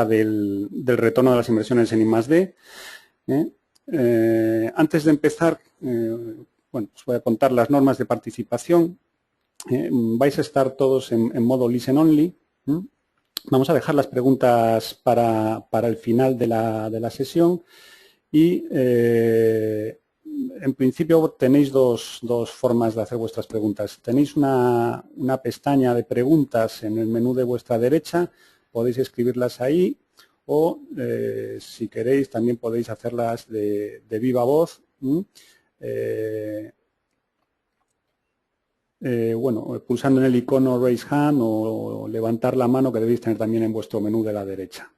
del retorno de las inversiones en I+D. Antes de empezar, bueno, os voy a contar las normas de participación. Vais a estar todos en modo listen only. Vamos a dejar las preguntas para el final de la sesión y en principio tenéis dos formas de hacer vuestras preguntas. Tenéis una pestaña de preguntas en el menú de vuestra derecha, podéis escribirlas ahí o si queréis también podéis hacerlas de viva voz. Bueno, pulsando en el icono Raise Hand o levantar la mano que debéis tener también en vuestro menú de la derecha.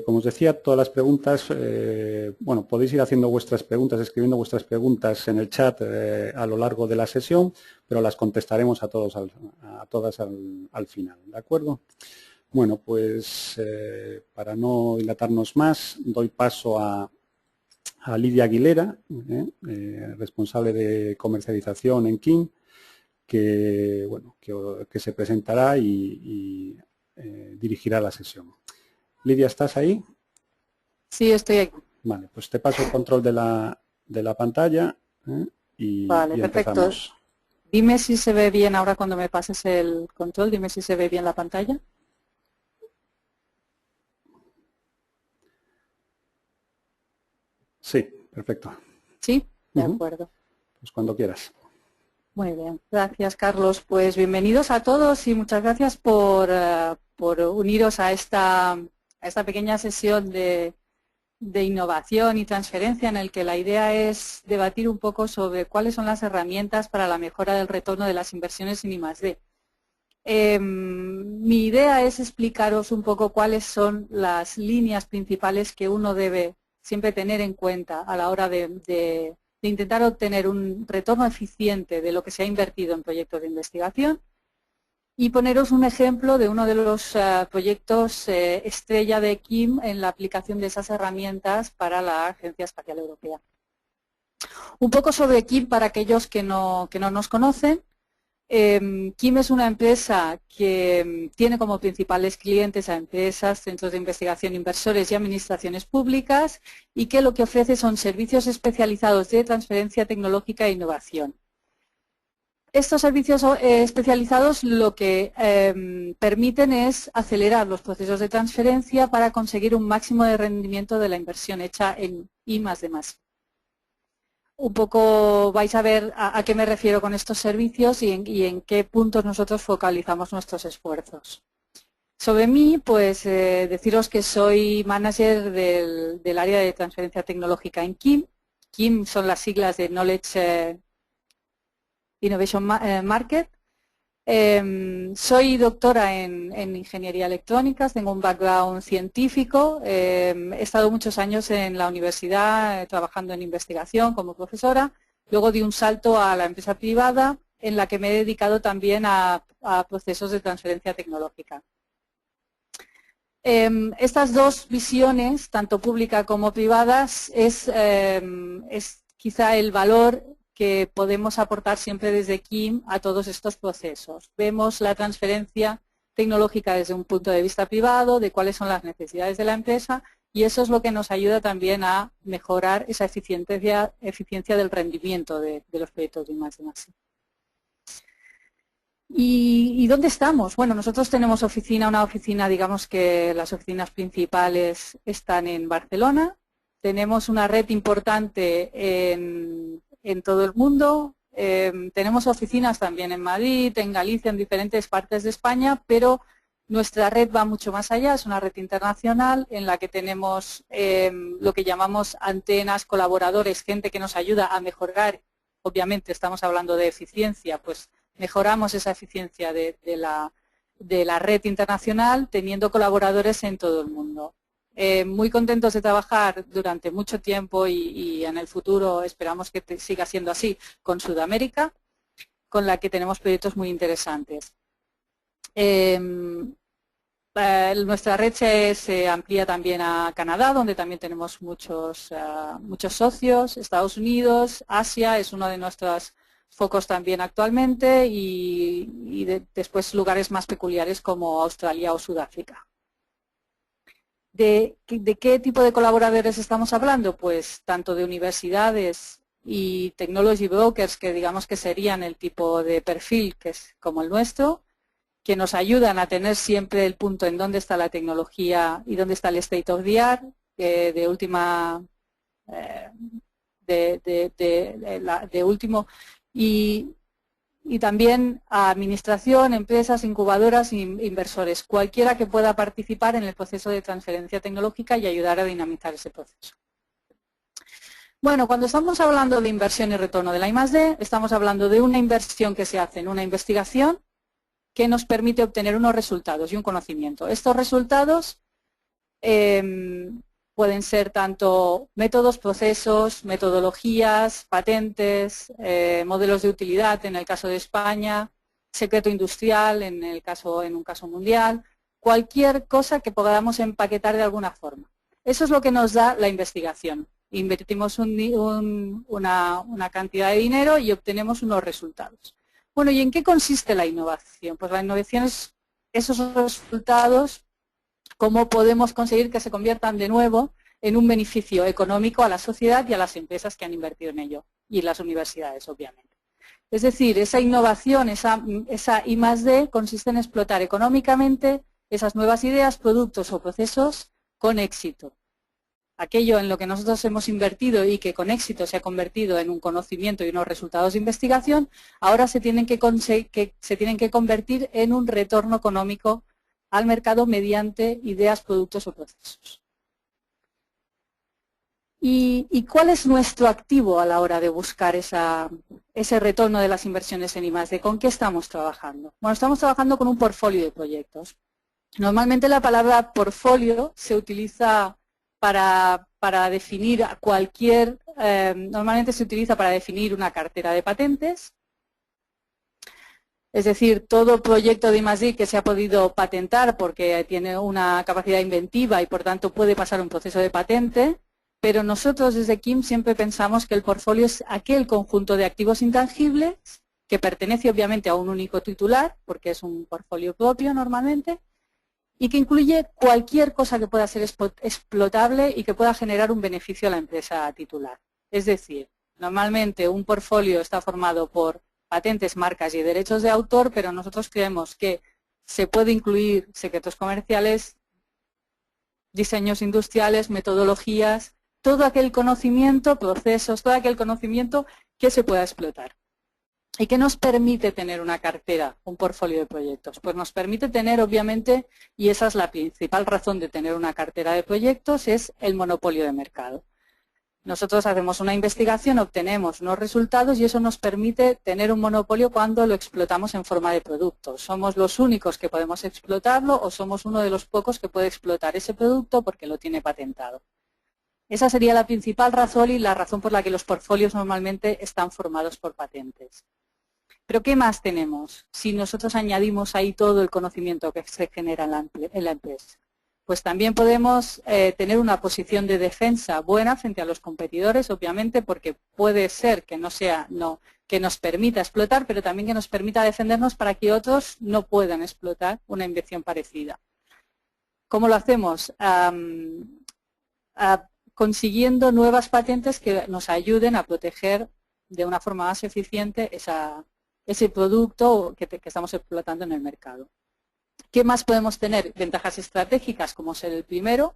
Como os decía, todas las preguntas, bueno, podéis ir haciendo vuestras preguntas, escribiendo vuestras preguntas en el chat a lo largo de la sesión, pero las contestaremos a todas al final, ¿de acuerdo? Bueno, pues para no dilatarnos más, doy paso a Lidia Aguilera, responsable de comercialización en KIM, que, bueno, que se presentará y dirigirá la sesión. Lidia, ¿estás ahí? Sí, estoy aquí. Vale, pues te paso el control de la pantalla y perfecto. empezamos. Dime si se ve bien ahora cuando me pases el control, dime si se ve bien la pantalla. Sí, perfecto. Sí, de acuerdo. Pues cuando quieras. Muy bien, gracias Carlos. Pues bienvenidos a todos y muchas gracias por uniros a esta pequeña sesión de innovación y transferencia en el que la idea es debatir un poco sobre cuáles son las herramientas para la mejora del retorno de las inversiones en I+D. Mi idea es explicaros un poco cuáles son las líneas principales que uno debe siempre tener en cuenta a la hora de intentar obtener un retorno eficiente de lo que se ha invertido en proyectos de investigación y poneros un ejemplo de uno de los proyectos estrella de KIM en la aplicación de esas herramientas para la Agencia Espacial Europea. Un poco sobre KIM para aquellos que no nos conocen. KIM es una empresa que tiene como principales clientes a empresas, centros de investigación, inversores y administraciones públicas y que lo que ofrece son servicios especializados de transferencia tecnológica e innovación. Estos servicios especializados lo que permiten es acelerar los procesos de transferencia para conseguir un máximo de rendimiento de la inversión hecha en I+D+. Un poco vais a ver a qué me refiero con estos servicios y en qué puntos nosotros focalizamos nuestros esfuerzos. Sobre mí, pues deciros que soy manager del área de transferencia tecnológica en KIM. KIM son las siglas de Knowledge Innovation Market. Soy doctora en Ingeniería Electrónica, tengo un background científico, he estado muchos años en la universidad trabajando en investigación como profesora, luego di un salto a la empresa privada en la que me he dedicado también a procesos de transferencia tecnológica. Estas dos visiones, tanto pública como privadas, es quizá el valor que podemos aportar siempre desde KIM a todos estos procesos. Vemos la transferencia tecnológica desde un punto de vista privado, de cuáles son las necesidades de la empresa y eso es lo que nos ayuda también a mejorar esa eficiencia del rendimiento de los proyectos de I+D+. ¿Y dónde estamos? Bueno, nosotros tenemos una oficina, digamos que las oficinas principales están en Barcelona, tenemos una red importante en todo el mundo, tenemos oficinas también en Madrid, en Galicia, en diferentes partes de España, pero nuestra red va mucho más allá, es una red internacional en la que tenemos lo que llamamos antenas, colaboradores, gente que nos ayuda a mejorar, obviamente estamos hablando de eficiencia, pues mejoramos esa eficiencia de la red internacional teniendo colaboradores en todo el mundo. Muy contentos de trabajar durante mucho tiempo y en el futuro esperamos que siga siendo así con Sudamérica, con la que tenemos proyectos muy interesantes. Nuestra red se amplía también a Canadá, donde también tenemos muchos socios, Estados Unidos, Asia es uno de nuestros focos también actualmente y después lugares más peculiares como Australia o Sudáfrica. ¿De qué tipo de colaboradores estamos hablando? Pues tanto de universidades y technology brokers, que digamos que serían el tipo de perfil que es como el nuestro, que nos ayudan a tener siempre el punto en dónde está la tecnología y dónde está el state of the art, de último, y también a administración, empresas, incubadoras e inversores, cualquiera que pueda participar en el proceso de transferencia tecnológica y ayudar a dinamizar ese proceso. Bueno, cuando estamos hablando de inversión y retorno de la I+D, estamos hablando de una inversión que se hace en una investigación que nos permite obtener unos resultados y un conocimiento. Estos resultados pueden ser tanto métodos, procesos, metodologías, patentes, modelos de utilidad en el caso de España, secreto industrial en un caso mundial, cualquier cosa que podamos empaquetar de alguna forma. Eso es lo que nos da la investigación. Invertimos una cantidad de dinero y obtenemos unos resultados. Bueno, ¿y en qué consiste la innovación? Pues la innovación es esos resultados, cómo podemos conseguir que se conviertan de nuevo en un beneficio económico a la sociedad y a las empresas que han invertido en ello, y las universidades, obviamente. Es decir, esa innovación, esa I+D, consiste en explotar económicamente esas nuevas ideas, productos o procesos con éxito. Aquello en lo que nosotros hemos invertido y que con éxito se ha convertido en un conocimiento y unos resultados de investigación, ahora se tienen que convertir en un retorno económico al mercado mediante ideas, productos o procesos. ¿Y cuál es nuestro activo a la hora de buscar ese retorno de las inversiones en I+D? ¿Con qué estamos trabajando? Bueno, estamos trabajando con un portfolio de proyectos. Normalmente la palabra portfolio se utiliza para definir normalmente se utiliza para definir una cartera de patentes. Es decir, todo proyecto de I+D que se ha podido patentar porque tiene una capacidad inventiva y por tanto puede pasar un proceso de patente, pero nosotros desde KIM siempre pensamos que el portfolio es aquel conjunto de activos intangibles que pertenece obviamente a un único titular, porque es un portfolio propio normalmente, y que incluye cualquier cosa que pueda ser explotable y que pueda generar un beneficio a la empresa titular. Es decir, normalmente un portfolio está formado por patentes, marcas y derechos de autor, pero nosotros creemos que se puede incluir secretos comerciales, diseños industriales, metodologías, todo aquel conocimiento, procesos, todo aquel conocimiento que se pueda explotar. ¿Y qué nos permite tener una cartera, un portfolio de proyectos? Pues nos permite tener, obviamente, y esa es la principal razón de tener una cartera de proyectos, es el monopolio de mercado. Nosotros hacemos una investigación, obtenemos unos resultados y eso nos permite tener un monopolio cuando lo explotamos en forma de producto. Somos los únicos que podemos explotarlo o somos uno de los pocos que puede explotar ese producto porque lo tiene patentado. Esa sería la principal razón y la razón por la que los portfolios normalmente están formados por patentes. Pero ¿qué más tenemos si nosotros añadimos ahí todo el conocimiento que se genera en la empresa? Pues también podemos tener una posición de defensa buena frente a los competidores, obviamente, porque puede ser que que nos permita explotar, pero también que nos permita defendernos para que otros no puedan explotar una invención parecida. ¿Cómo lo hacemos? Consiguiendo nuevas patentes que nos ayuden a proteger de una forma más eficiente ese producto que estamos explotando en el mercado. ¿Qué más podemos tener? Ventajas estratégicas, como ser el primero.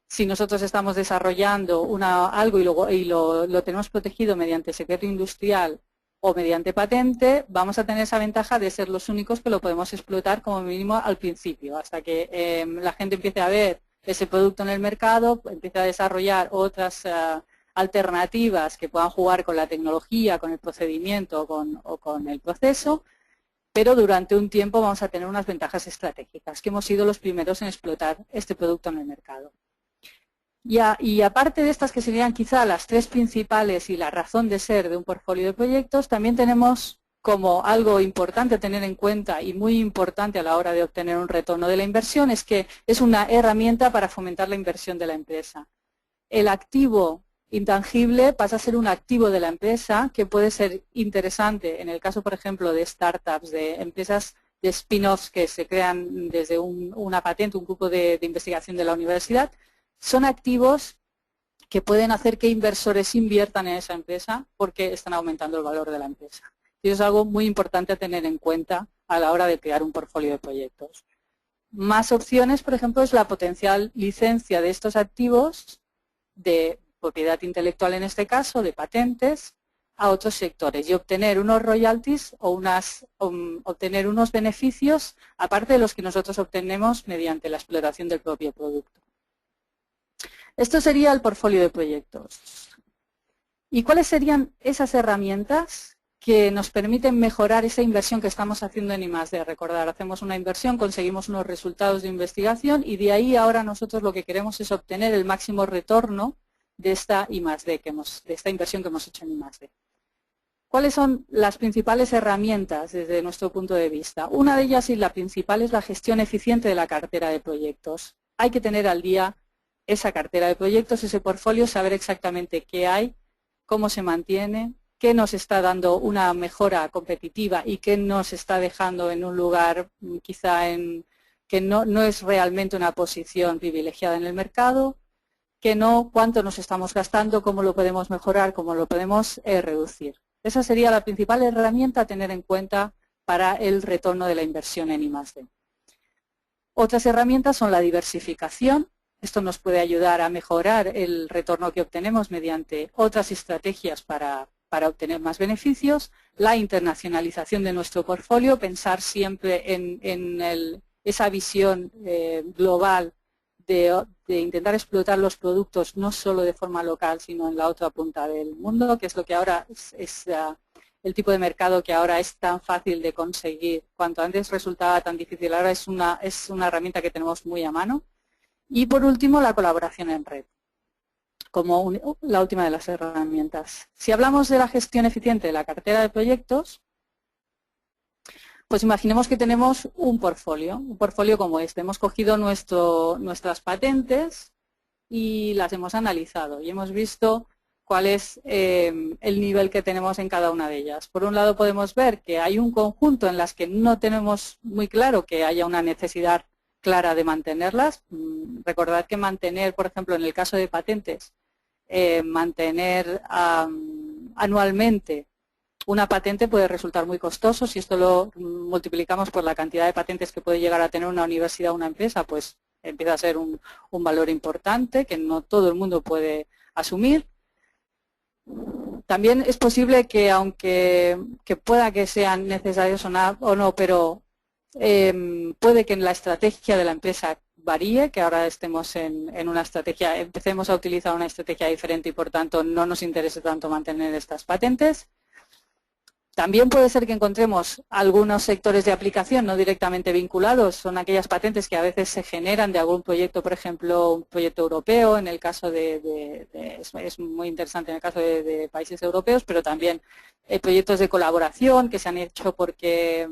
Si nosotros estamos desarrollando algo y lo tenemos protegido mediante secreto industrial o mediante patente, vamos a tener esa ventaja de ser los únicos que lo podemos explotar como mínimo al principio, hasta que la gente empiece a ver ese producto en el mercado, empiece a desarrollar otras alternativas que puedan jugar con la tecnología, con el procedimiento o con el proceso, pero durante un tiempo vamos a tener unas ventajas estratégicas, que hemos sido los primeros en explotar este producto en el mercado. Y aparte de estas que serían quizá las tres principales y la razón de ser de un portfolio de proyectos, también tenemos como algo importante a tener en cuenta y muy importante a la hora de obtener un retorno de la inversión, es que es una herramienta para fomentar la inversión de la empresa. El activo intangible pasa a ser un activo de la empresa que puede ser interesante en el caso, por ejemplo, de startups, de empresas de spin-offs que se crean desde una patente, un grupo de investigación de la universidad. Son activos que pueden hacer que inversores inviertan en esa empresa porque están aumentando el valor de la empresa. Y eso es algo muy importante a tener en cuenta a la hora de crear un portfolio de proyectos. Más opciones, por ejemplo, es la potencial licencia de estos activos de propiedad intelectual, en este caso, de patentes, a otros sectores y obtener unos royalties o obtener unos beneficios aparte de los que nosotros obtenemos mediante la exploración del propio producto. Esto sería el portfolio de proyectos. ¿Y cuáles serían esas herramientas que nos permiten mejorar esa inversión que estamos haciendo en I+D? Recordar, hacemos una inversión, conseguimos unos resultados de investigación y de ahí ahora nosotros lo que queremos es obtener el máximo retorno de esta I+D, de esta inversión que hemos hecho en I+D. ¿Cuáles son las principales herramientas desde nuestro punto de vista? Una de ellas y la principal es la gestión eficiente de la cartera de proyectos. Hay que tener al día esa cartera de proyectos, ese portfolio, saber exactamente qué hay, cómo se mantiene, qué nos está dando una mejora competitiva y qué nos está dejando en un lugar quizá que no es realmente una posición privilegiada en el mercado, que no, cuánto nos estamos gastando, cómo lo podemos mejorar, cómo lo podemos reducir. Esa sería la principal herramienta a tener en cuenta para el retorno de la inversión en I+D. Otras herramientas son la diversificación. Esto nos puede ayudar a mejorar el retorno que obtenemos mediante otras estrategias para obtener más beneficios. La internacionalización de nuestro portfolio, pensar siempre en esa visión global de intentar explotar los productos no solo de forma local, sino en la otra punta del mundo, que es lo que ahora es el tipo de mercado que ahora es tan fácil de conseguir. Cuanto antes resultaba tan difícil, ahora es una herramienta que tenemos muy a mano. Y por último, la colaboración en red, como la última de las herramientas. Si hablamos de la gestión eficiente de la cartera de proyectos, pues imaginemos que tenemos un portfolio como este. Hemos cogido nuestras patentes y las hemos analizado y hemos visto cuál es el nivel que tenemos en cada una de ellas. Por un lado podemos ver que hay un conjunto en las que no tenemos muy claro que haya una necesidad clara de mantenerlas. Recordad que mantener, por ejemplo, en el caso de patentes, mantener anualmente una patente puede resultar muy costoso. Si esto lo multiplicamos por la cantidad de patentes que puede llegar a tener una universidad o una empresa, pues empieza a ser un valor importante que no todo el mundo puede asumir. También es posible que, aunque pueda que sean necesarios o no, pero puede que en la estrategia de la empresa varíe, que ahora estemos en una estrategia, empecemos a utilizar una estrategia diferente y por tanto no nos interese tanto mantener estas patentes. También puede ser que encontremos algunos sectores de aplicación no directamente vinculados, son aquellas patentes que a veces se generan de algún proyecto, por ejemplo, un proyecto europeo, en el caso es muy interesante en el caso de países europeos, pero también proyectos de colaboración que se han hecho porque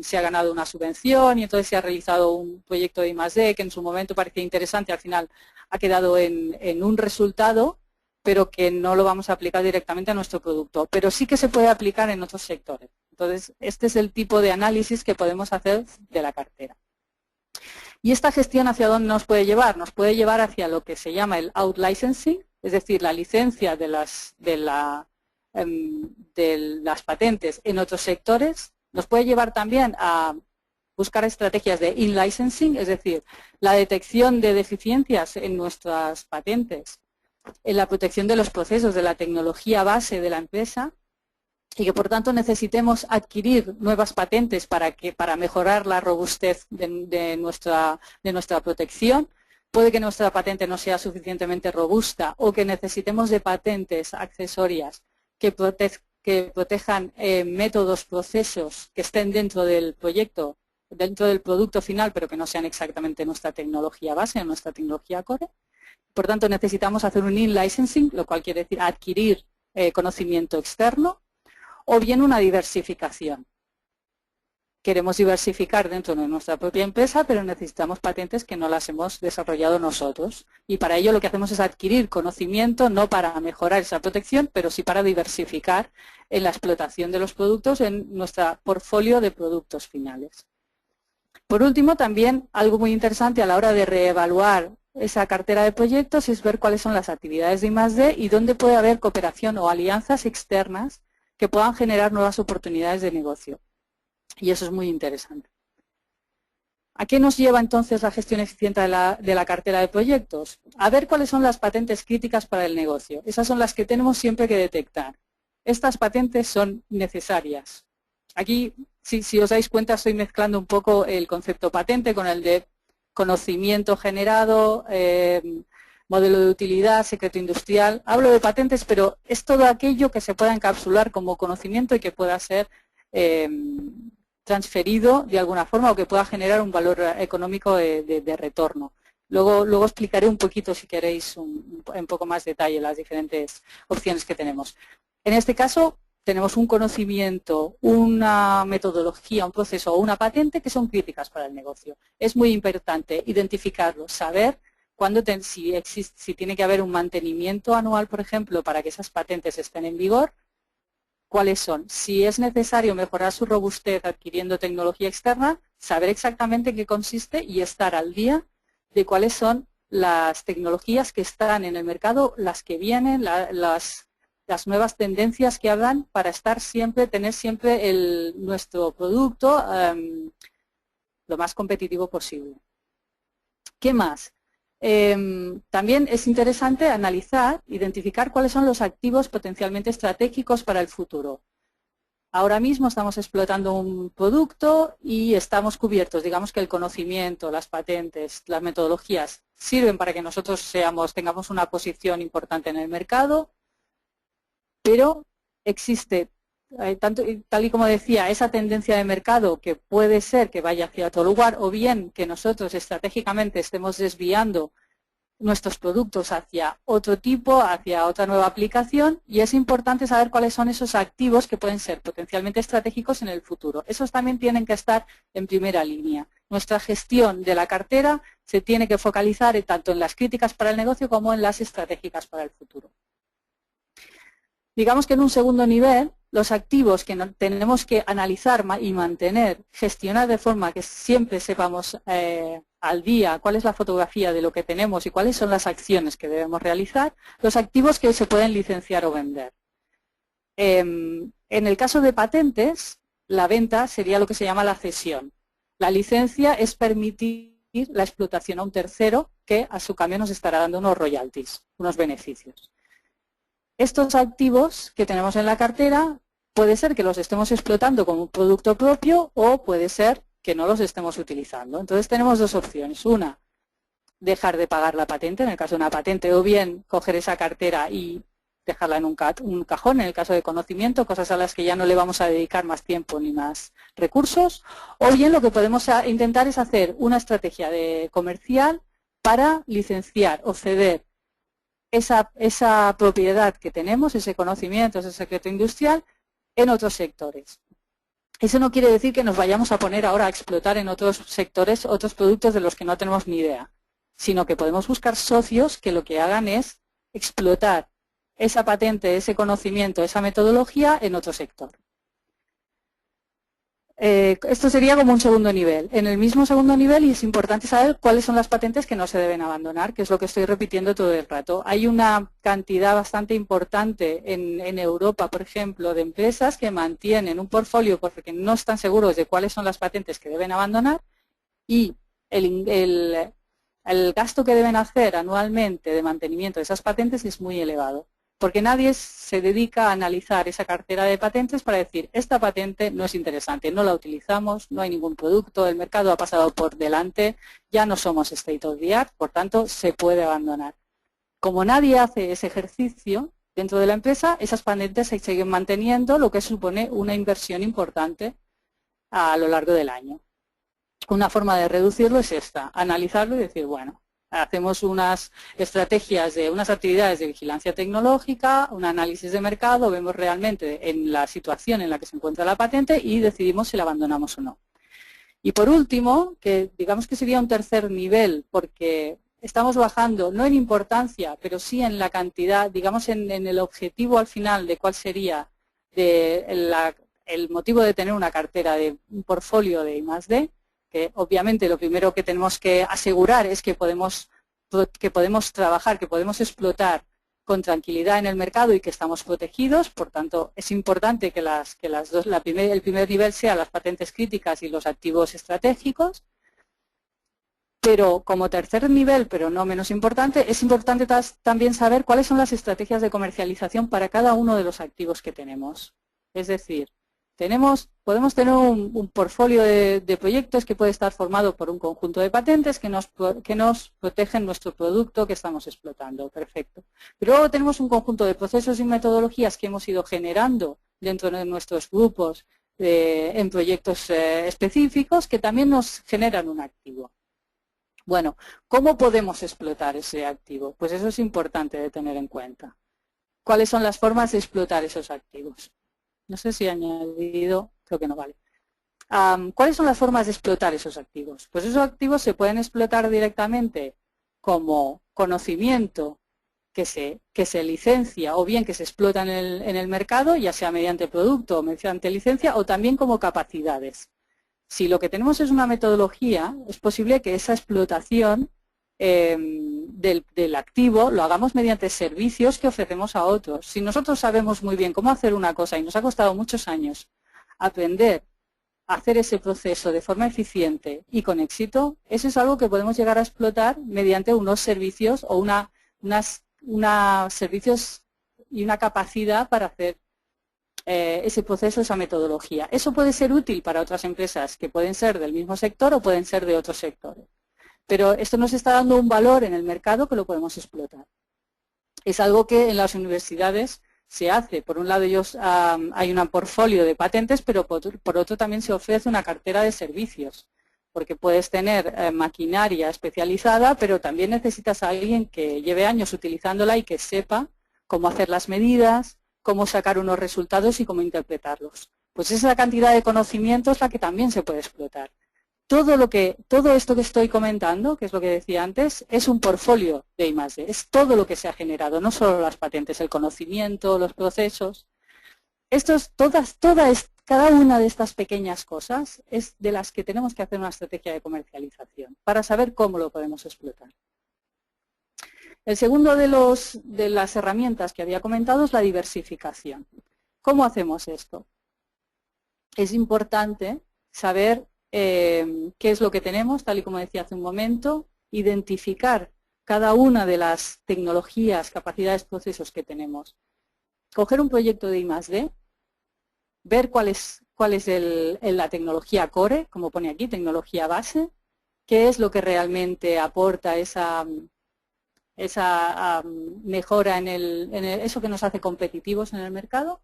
se ha ganado una subvención y entonces se ha realizado un proyecto de I+D que en su momento parecía interesante, al final ha quedado en un resultado, pero que no lo vamos a aplicar directamente a nuestro producto, pero sí que se puede aplicar en otros sectores. Entonces, este es el tipo de análisis que podemos hacer de la cartera. ¿Y esta gestión hacia dónde nos puede llevar? Nos puede llevar hacia lo que se llama el out-licensing, es decir, la licencia de las patentes en otros sectores. Nos puede llevar también a buscar estrategias de in-licensing, es decir, la detección de deficiencias en nuestras patentes, en la protección de los procesos, de la tecnología base de la empresa y que por tanto necesitemos adquirir nuevas patentes para mejorar la robustez de nuestra protección. Puede que nuestra patente no sea suficientemente robusta o que necesitemos de patentes accesorias que protejan métodos, procesos que estén dentro del proyecto, dentro del producto final, pero que no sean exactamente nuestra tecnología base, nuestra tecnología core. Por tanto, necesitamos hacer un in-licensing, lo cual quiere decir adquirir conocimiento externo, o bien una diversificación. Queremos diversificar dentro de nuestra propia empresa, pero necesitamos patentes que no las hemos desarrollado nosotros. Y para ello lo que hacemos es adquirir conocimiento, no para mejorar esa protección, pero sí para diversificar en la explotación de los productos en nuestro portfolio de productos finales. Por último, también algo muy interesante a la hora de reevaluar esa cartera de proyectos es ver cuáles son las actividades de I+D y dónde puede haber cooperación o alianzas externas que puedan generar nuevas oportunidades de negocio. Y eso es muy interesante. ¿A qué nos lleva entonces la gestión eficiente de la cartera de proyectos? A ver cuáles son las patentes críticas para el negocio. Esas son las que tenemos siempre que detectar. Estas patentes son necesarias. Aquí, si os dais cuenta, estoy mezclando un poco el concepto patente con el de conocimiento generado, modelo de utilidad, secreto industrial. Hablo de patentes, pero es todo aquello que se pueda encapsular como conocimiento y que pueda ser transferido de alguna forma o que pueda generar un valor económico de retorno. Luego explicaré un poquito, si queréis, en poco más detalle las diferentes opciones que tenemos. En este caso, tenemos un conocimiento, una metodología, un proceso o una patente que son críticas para el negocio. Es muy importante identificarlo, saber si tiene que haber un mantenimiento anual, por ejemplo, para que esas patentes estén en vigor, cuáles son. Si es necesario mejorar su robustez adquiriendo tecnología externa, saber exactamente en qué consiste y estar al día de cuáles son las tecnologías que están en el mercado, las que vienen, las nuevas tendencias que habrán para tener siempre nuestro producto lo más competitivo posible. ¿Qué más? También es interesante analizar, identificar cuáles son los activos potencialmente estratégicos para el futuro. Ahora mismo estamos explotando un producto y estamos cubiertos. Digamos que el conocimiento, las patentes, las metodologías sirven para que nosotros tengamos una posición importante en el mercado, pero existe, tal y como decía, esa tendencia de mercado que puede ser que vaya hacia otro lugar o bien que nosotros estratégicamente estemos desviando nuestros productos hacia otro tipo, hacia otra nueva aplicación, y es importante saber cuáles son esos activos que pueden ser potencialmente estratégicos en el futuro. Esos también tienen que estar en primera línea. Nuestra gestión de la cartera se tiene que focalizar tanto en las críticas para el negocio como en las estratégicas para el futuro. Digamos que en un segundo nivel, los activos que tenemos que analizar y mantener, gestionar de forma que siempre sepamos al día cuál es la fotografía de lo que tenemos y cuáles son las acciones que debemos realizar, los activos que se pueden licenciar o vender. En el caso de patentes, la venta sería lo que se llama la cesión. La licencia es permitir la explotación a un tercero que a su cambio nos estará dando unos royalties, unos beneficios. Estos activos que tenemos en la cartera puede ser que los estemos explotando como un producto propio o puede ser que no los estemos utilizando. Entonces tenemos dos opciones. Una, dejar de pagar la patente, en el caso de una patente, o bien coger esa cartera y dejarla en un cajón, en el caso de conocimiento, cosas a las que ya no le vamos a dedicar más tiempo ni más recursos, o bien lo que podemos intentar es hacer una estrategia comercial para licenciar o ceder esa propiedad que tenemos, ese conocimiento, ese secreto industrial, en otros sectores. Eso no quiere decir que nos vayamos a poner ahora a explotar en otros sectores otros productos de los que no tenemos ni idea, sino que podemos buscar socios que lo que hagan es explotar esa patente, ese conocimiento, esa metodología en otro sector. Esto sería como un segundo nivel. En el mismo segundo nivel, y es importante saber cuáles son las patentes que no se deben abandonar, que es lo que estoy repitiendo todo el rato. Hay una cantidad bastante importante en Europa, por ejemplo, de empresas que mantienen un portfolio porque no están seguros de cuáles son las patentes que deben abandonar y el gasto que deben hacer anualmente de mantenimiento de esas patentes es muy elevado. Porque nadie se dedica a analizar esa cartera de patentes para decir, esta patente no es interesante, no la utilizamos, no hay ningún producto, el mercado ha pasado por delante, ya no somos state of the art, por tanto, se puede abandonar. Como nadie hace ese ejercicio dentro de la empresa, esas patentes se siguen manteniendo, lo que supone una inversión importante a lo largo del año. Una forma de reducirlo es esta, analizarlo y decir, bueno, hacemos unas estrategias de unas actividades de vigilancia tecnológica, un análisis de mercado, vemos realmente en la situación en la que se encuentra la patente y decidimos si la abandonamos o no. Y por último, que digamos que sería un tercer nivel, porque estamos bajando, no en importancia, pero sí en la cantidad, digamos en el objetivo al final de cuál sería el motivo de tener una cartera, de un portfolio de I+D, que obviamente lo primero que tenemos que asegurar es que podemos trabajar, que podemos explotar con tranquilidad en el mercado y que estamos protegidos. Por tanto, es importante que el primer nivel sea las patentes críticas y los activos estratégicos. Pero como tercer nivel, pero no menos importante, es importante también saber cuáles son las estrategias de comercialización para cada uno de los activos que tenemos. Es decir, podemos tener un portfolio de proyectos que puede estar formado por un conjunto de patentes que nos protegen nuestro producto que estamos explotando. Perfecto. Pero luego tenemos un conjunto de procesos y metodologías que hemos ido generando dentro de nuestros grupos en proyectos específicos que también nos generan un activo. Bueno, ¿cómo podemos explotar ese activo? Pues eso es importante de tener en cuenta. ¿Cuáles son las formas de explotar esos activos? No sé si he añadido, creo que no vale. ¿Cuáles son las formas de explotar esos activos? Pues esos activos se pueden explotar directamente como conocimiento que se licencia o bien que se explota en el mercado, ya sea mediante producto o mediante licencia, o también como capacidades. Si lo que tenemos es una metodología, es posible que esa explotación del activo lo hagamos mediante servicios que ofrecemos a otros. Si nosotros sabemos muy bien cómo hacer una cosa y nos ha costado muchos años aprender a hacer ese proceso de forma eficiente y con éxito, eso es algo que podemos llegar a explotar mediante unos servicios o unos servicios y una capacidad para hacer ese proceso, esa metodología. Eso puede ser útil para otras empresas que pueden ser del mismo sector o pueden ser de otros sectores. Pero esto nos está dando un valor en el mercado que lo podemos explotar. Es algo que en las universidades se hace. Por un lado hay un portfolio de patentes, pero por otro también se ofrece una cartera de servicios. Porque puedes tener maquinaria especializada, pero también necesitas a alguien que lleve años utilizándola y que sepa cómo hacer las medidas, cómo sacar unos resultados y cómo interpretarlos. Pues esa cantidad de conocimiento es la que también se puede explotar. Todo esto que estoy comentando, que es lo que decía antes, es un portfolio de I+D. Es todo lo que se ha generado, no solo las patentes, el conocimiento, los procesos. Cada una de estas pequeñas cosas es de las que tenemos que hacer una estrategia de comercialización para saber cómo lo podemos explotar. El segundo de las herramientas que había comentado es la diversificación. ¿Cómo hacemos esto? Es importante saber qué es lo que tenemos, tal y como decía hace un momento, identificar cada una de las tecnologías, capacidades, procesos que tenemos. Coger un proyecto de I+D, ver cuál es la tecnología core, como pone aquí, tecnología base, qué es lo que realmente aporta esa mejora en eso que nos hace competitivos en el mercado,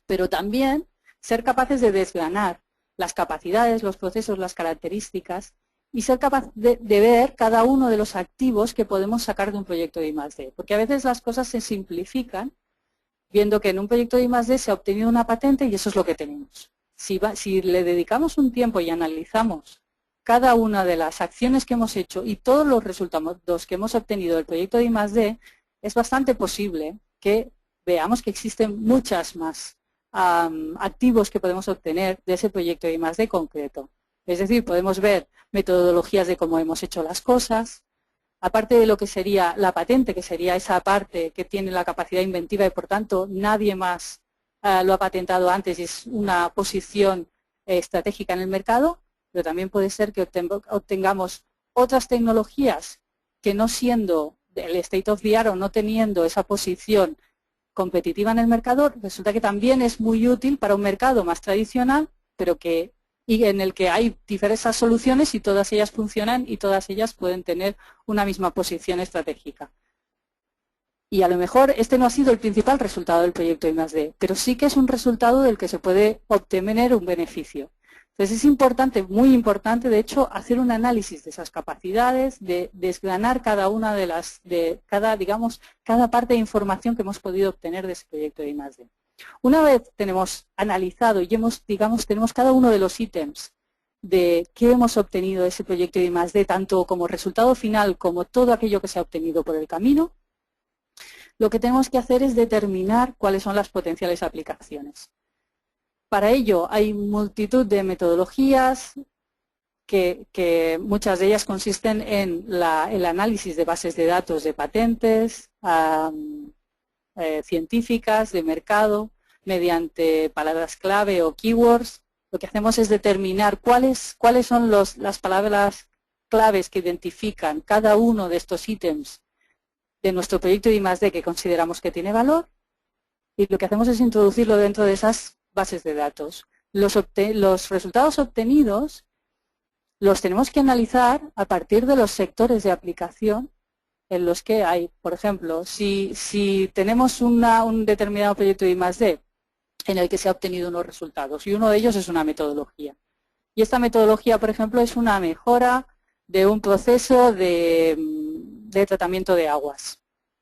pero también ser capaces de desgranar las capacidades, los procesos, las características y ser capaz de ver cada uno de los activos que podemos sacar de un proyecto de I+D. Porque a veces las cosas se simplifican viendo que en un proyecto de I+D se ha obtenido una patente y eso es lo que tenemos. Si le dedicamos un tiempo y analizamos cada una de las acciones que hemos hecho y todos los resultados que hemos obtenido del proyecto de I+D, es bastante posible que veamos que existen muchas más activos que podemos obtener de ese proyecto de I+D concreto. Es decir, podemos ver metodologías de cómo hemos hecho las cosas, aparte de lo que sería la patente, que sería esa parte que tiene la capacidad inventiva y por tanto nadie más lo ha patentado antes y es una posición estratégica en el mercado, pero también puede ser que obtengamos otras tecnologías que no siendo el state of the art o no teniendo esa posición competitiva en el mercado, resulta que también es muy útil para un mercado más tradicional, pero en el que hay diversas soluciones y todas ellas funcionan y todas ellas pueden tener una misma posición estratégica. Y a lo mejor este no ha sido el principal resultado del proyecto I+D, pero sí que es un resultado del que se puede obtener un beneficio. Entonces es importante, muy importante, de hecho, hacer un análisis de esas capacidades, de desgranar cada una cada parte de información que hemos podido obtener de ese proyecto de I+D. Una vez tenemos analizado y tenemos cada uno de los ítems de qué hemos obtenido de ese proyecto de I+D, tanto como resultado final como todo aquello que se ha obtenido por el camino, lo que tenemos que hacer es determinar cuáles son las potenciales aplicaciones. Para ello hay multitud de metodologías que muchas de ellas consisten en el análisis de bases de datos de patentes, científicas, de mercado, mediante palabras clave o keywords. Lo que hacemos es determinar cuáles son las palabras claves que identifican cada uno de estos ítems de nuestro proyecto de I+D que consideramos que tiene valor, y lo que hacemos es introducirlo dentro de esas bases de datos. Los resultados obtenidos los tenemos que analizar a partir de los sectores de aplicación en los que hay. Por ejemplo, si tenemos un determinado proyecto de I+D en el que se ha obtenido unos resultados, y uno de ellos es una metodología. Y esta metodología, por ejemplo, es una mejora de un proceso de tratamiento de aguas.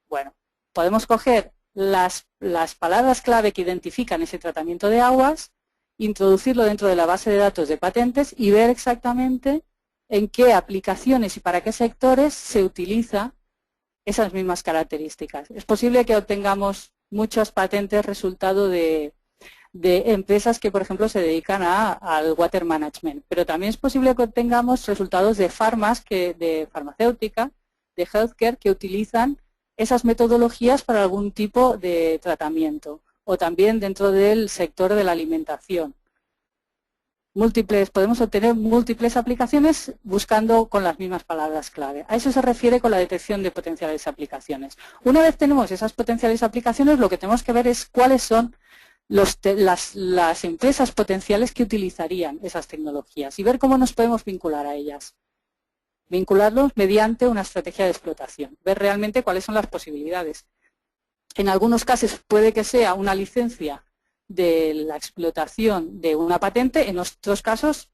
Bueno, podemos coger las palabras clave que identifican ese tratamiento de aguas, introducirlo dentro de la base de datos de patentes y ver exactamente en qué aplicaciones y para qué sectores se utiliza esas mismas características. Es posible que obtengamos muchas patentes resultado de empresas que, por ejemplo, se dedican al water management, pero también es posible que obtengamos resultados de de farmacéutica, de healthcare, que utilizan esas metodologías para algún tipo de tratamiento, o también dentro del sector de la alimentación. Podemos obtener múltiples aplicaciones buscando con las mismas palabras clave. A eso se refiere con la detección de potenciales aplicaciones. Una vez tenemos esas potenciales aplicaciones, lo que tenemos que ver es cuáles son las empresas potenciales que utilizarían esas tecnologías y ver cómo nos podemos vincular a ellas. Vincularlos mediante una estrategia de explotación, ver realmente cuáles son las posibilidades. En algunos casos puede que sea una licencia de la explotación de una patente, en otros casos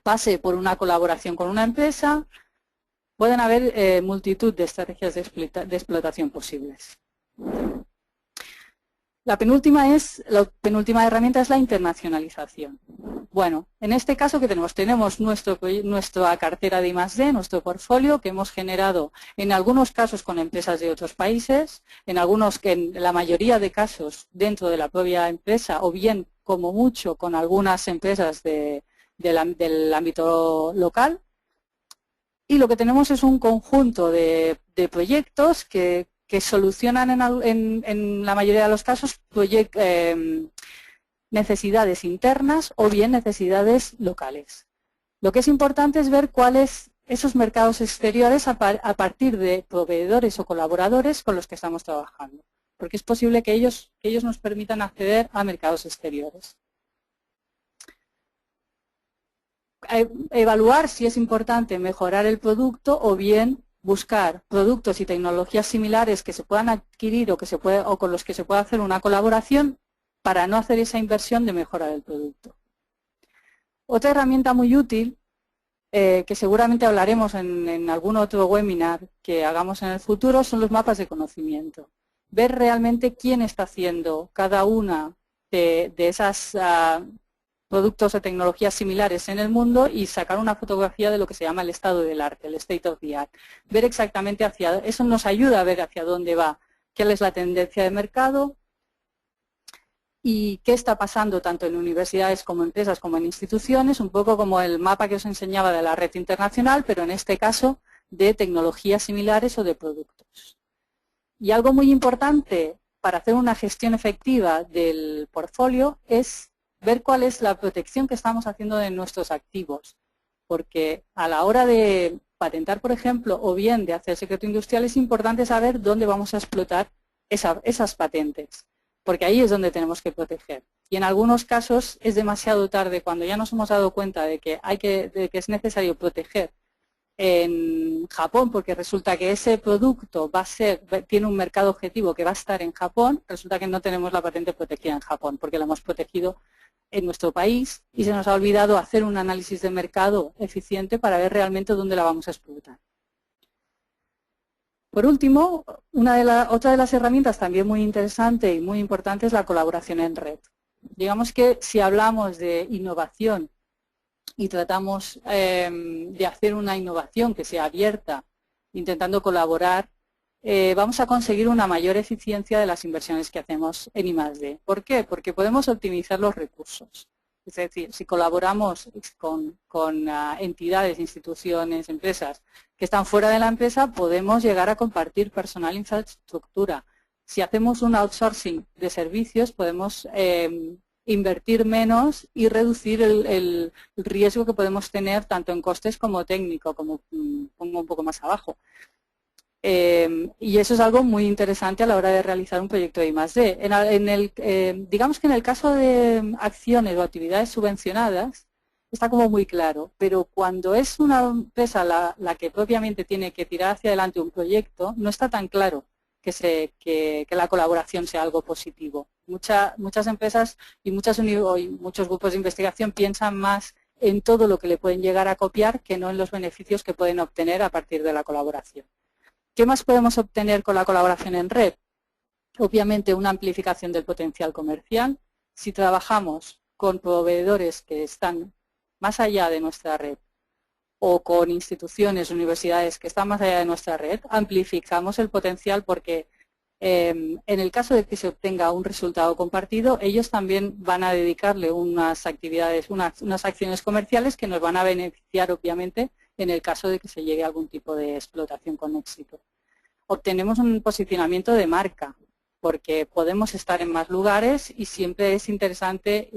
pase por una colaboración con una empresa. Pueden haber multitud de estrategias de explotación posibles. La penúltima herramienta es la internacionalización. Bueno, en este caso que tenemos nuestra cartera de I+D, nuestro portfolio que hemos generado en algunos casos con empresas de otros países, en la mayoría de casos dentro de la propia empresa o bien como mucho con algunas empresas del ámbito local. Y lo que tenemos es un conjunto de proyectos que solucionan en la mayoría de los casos necesidades internas o bien necesidades locales. Lo que es importante es ver cuáles esos mercados exteriores a partir de proveedores o colaboradores con los que estamos trabajando, porque es posible que ellos nos permitan acceder a mercados exteriores. Evaluar si es importante mejorar el producto o bien buscar productos y tecnologías similares que se puedan adquirir o con los que se pueda hacer una colaboración para no hacer esa inversión de mejora del producto. Otra herramienta muy útil, que seguramente hablaremos en algún otro webinar que hagamos en el futuro, son los mapas de conocimiento. Ver realmente quién está haciendo cada una de esas productos o tecnologías similares en el mundo y sacar una fotografía de lo que se llama el estado del arte, el state of the art. Ver exactamente eso nos ayuda a ver hacia dónde va, cuál es la tendencia de mercado y qué está pasando tanto en universidades como en empresas como en instituciones, un poco como el mapa que os enseñaba de la red internacional, pero en este caso de tecnologías similares o de productos. Y algo muy importante para hacer una gestión efectiva del portfolio es ver cuál es la protección que estamos haciendo de nuestros activos, porque a la hora de patentar, por ejemplo, o bien de hacer secreto industrial, es importante saber dónde vamos a explotar esas patentes, porque ahí es donde tenemos que proteger. Y en algunos casos es demasiado tarde, cuando ya nos hemos dado cuenta de que es necesario proteger en Japón, porque resulta que ese producto tiene un mercado objetivo que va a estar en Japón, resulta que no tenemos la patente protegida en Japón, porque la hemos protegido en nuestro país y se nos ha olvidado hacer un análisis de mercado eficiente para ver realmente dónde la vamos a explotar. Por último, otra de las herramientas también muy interesante y muy importante es la colaboración en red. Digamos que si hablamos de innovación y tratamos de hacer una innovación que sea abierta, intentando colaborar, vamos a conseguir una mayor eficiencia de las inversiones que hacemos en I+D. ¿Por qué? Porque podemos optimizar los recursos. Es decir, si colaboramos con entidades, instituciones, empresas que están fuera de la empresa, podemos llegar a compartir personal e infraestructura. Si hacemos un outsourcing de servicios, podemos invertir menos y reducir el riesgo que podemos tener tanto en costes como técnico, como pongo un poco más abajo. Y eso es algo muy interesante a la hora de realizar un proyecto de I+D. Digamos que en el caso de acciones o actividades subvencionadas está como muy claro, pero cuando es una empresa la que propiamente tiene que tirar hacia adelante un proyecto, no está tan claro que la colaboración sea algo positivo. Muchas empresas y muchos grupos de investigación piensan más en todo lo que le pueden llegar a copiar que no en los beneficios que pueden obtener a partir de la colaboración. ¿Qué más podemos obtener con la colaboración en red? Obviamente una amplificación del potencial comercial. Si trabajamos con proveedores que están más allá de nuestra red o con instituciones, universidades que están más allá de nuestra red, amplificamos el potencial porque en el caso de que se obtenga un resultado compartido, ellos también van a dedicarle unas actividades, unas acciones comerciales que nos van a beneficiar obviamente en el caso de que se llegue a algún tipo de explotación con éxito. Obtenemos un posicionamiento de marca, porque podemos estar en más lugares y siempre es interesante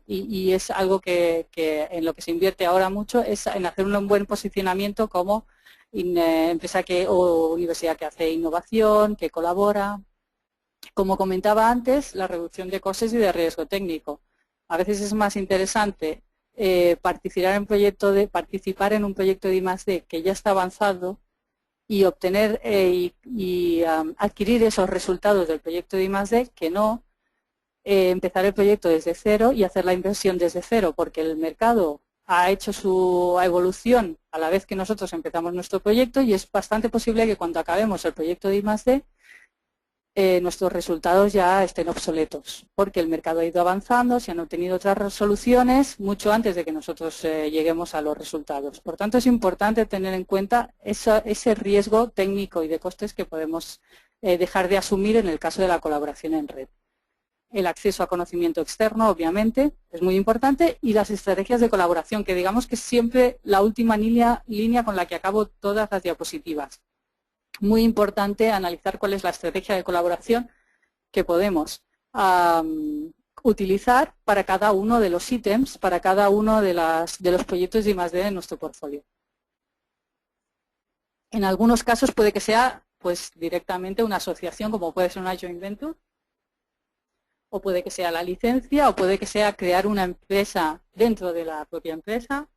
y es algo que en lo que se invierte ahora mucho, es en hacer un buen posicionamiento como empresa o universidad que hace innovación, que colabora. Como comentaba antes, la reducción de costes y de riesgo técnico. A veces es más interesante participar en un proyecto de I+D que ya está avanzado y obtener adquirir esos resultados del proyecto de I+D que no empezar el proyecto desde cero y hacer la inversión desde cero, porque el mercado ha hecho su evolución a la vez que nosotros empezamos nuestro proyecto y es bastante posible que cuando acabemos el proyecto de I+D nuestros resultados ya estén obsoletos, porque el mercado ha ido avanzando, se han obtenido otras soluciones mucho antes de que nosotros lleguemos a los resultados. Por tanto, es importante tener en cuenta ese riesgo técnico y de costes que podemos dejar de asumir en el caso de la colaboración en red. El acceso a conocimiento externo, obviamente, es muy importante, y las estrategias de colaboración, que digamos que es siempre la última línea con la que acabo todas las diapositivas. Muy importante analizar cuál es la estrategia de colaboración que podemos utilizar para cada uno de los ítems, para cada uno de los proyectos de I+D en nuestro portfolio. En algunos casos puede que sea pues directamente una asociación, como puede ser una joint venture, o puede que sea la licencia, o puede que sea crear una empresa dentro de la propia empresa,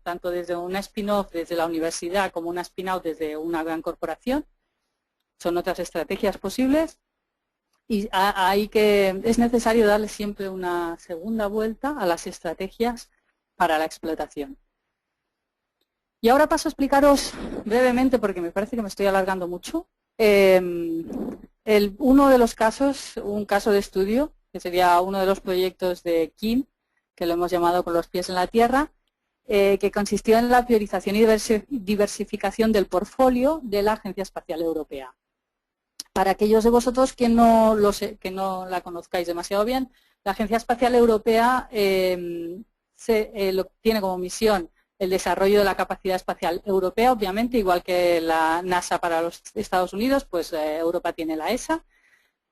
tanto desde una spin-off desde la universidad como una spin-out desde una gran corporación. Son otras estrategias posibles y es necesario darle siempre una segunda vuelta a las estrategias para la explotación. Y ahora paso a explicaros brevemente, porque me parece que me estoy alargando mucho, uno de los casos, un caso de estudio, que sería uno de los proyectos de Kim, que lo hemos llamado Con los pies en la tierra, que consistió en la priorización y diversificación del portfolio de la Agencia Espacial Europea. Para aquellos de vosotros que no la conozcáis demasiado bien, la Agencia Espacial Europea tiene como misión el desarrollo de la capacidad espacial europea, obviamente, igual que la NASA para los Estados Unidos, pues Europa tiene la ESA,